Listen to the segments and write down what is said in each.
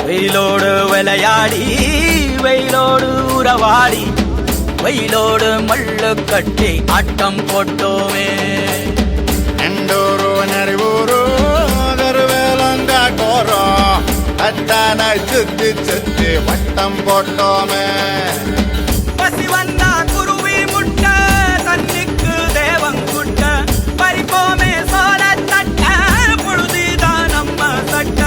வெயிலோடு விளையாடி வெயிலோடு உறவாடி வெயிலோடு மல்லு கட்டி ஆட்டம் போட்டோமே. எண்டூரு நரிவூரு கருவேலங்காட்டோரோ அத்தான சுத்தி சுத்தி வட்டம் போட்டோமே. பசி வந்தா குருவி முட்ட தண்ணிக்கு தேவங்குட்ட பறிப்போமே சோழ தட்ட புழுதிதான் நம்ம சட்ட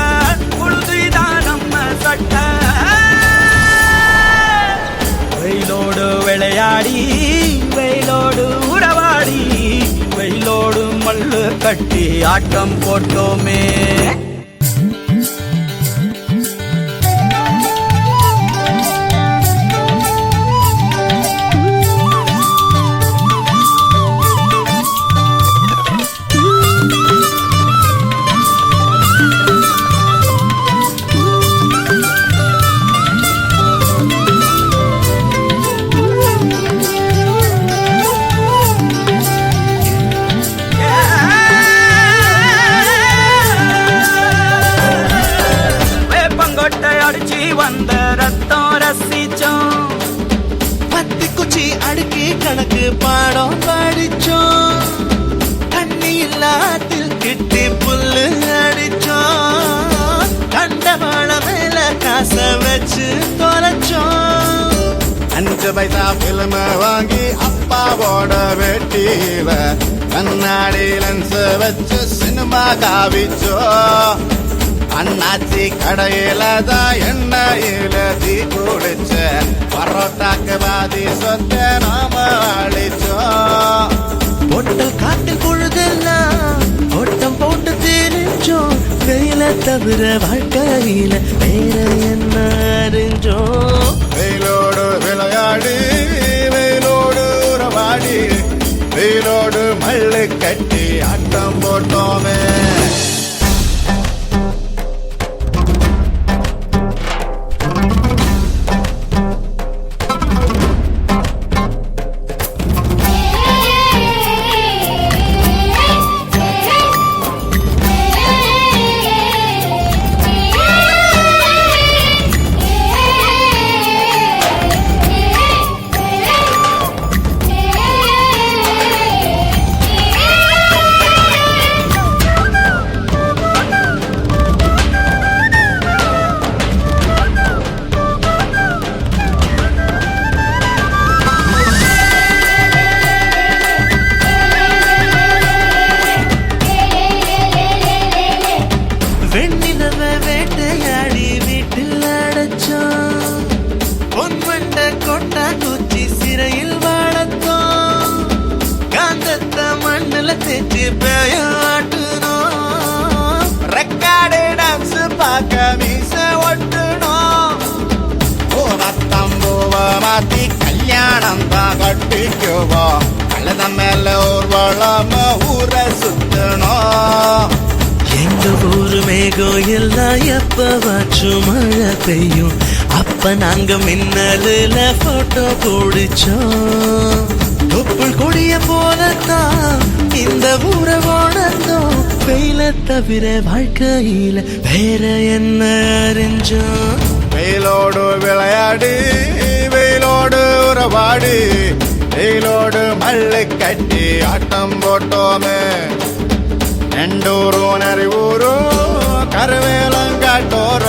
புழுதிதான் நம்ம சட்ட. வெயிலோடு விளையாடி வெயிலோடு உறவாடி வெயிலோடு மல்லு கட்டி ஆட்டம் போட்டோமே. வந்த ரத்தம் ரசிச்சோம் பத்தி குச்சி அடுக்கி கணக்கு பாடம் படிச்சோம். தண்ணி இல்லாத்தில் கிட்டி புல்லு அடிச்சோம். கண்டவாள மேல காச வச்சு தொலைச்சோம். 5 பைசா பிலிம வாங்கி அப்பாவோட வெட்டியில கண்ணாடி லென்ஸ் வச்சு சினிமா காவிச்சோ. அண்ணாச்சி கடையில தான் எண்ணெயில தீ குடிச்ச பரோட்டாக்கு பாதி சொத்த நாம அழிச்சோம். பொட்டல் காட்டில் பொழுதெல்லாம் ஓட்டம் போட்டு தெரிஞ்சோம். வெயில தவிர வாழ்க்கையில வேற என்ன அறிஞ்சோம். வெயிலோடு விளையாடி வெயிலோடு உறவாடி வெயிலோடு மல்லு கட்டி ஆட்டம் போட்டோமே. வெண்ணிலவ வேட்டையாடி வீட்டில் அடைச்சோம். பொன்வண்ட கொட்டா குச்சி சிறையில் வாழத்தோம். காந்தத்த மண்ணில் தேச்சு பேயாட்டணும். ரெக்கார்டு டான்ஸ் பார்க்க மீச ஒட்டணும். பூவத்தம்பூவ மாத்தி கல்யாணம் தான் கட்டிக்குவோம். கழுத மேல ஊர்வலம் ஊரை சுத்தணும். எங்க ஊரு மேகம் எல்லாம் எப்பவாச்சும் மழை பெய்யும். அப்ப நாங்க மின்னலுல போட்டோ பிடிச்சோம். தொப்புள் கொடிய போலத்தான் இந்த ஊரை உணர்ந்தோம். வெயில தவிர வாழ்க்கையில வேற என்ன அறிஞ்சோம். வெயிலோடு விளையாடி வெயிலோடு உறவாடி வெயிலோடு மல்லு கட்டி ஆட்டம் போட்டோமே. எண்டூரு நரிவூரு கருவேலங்காட்டோரோ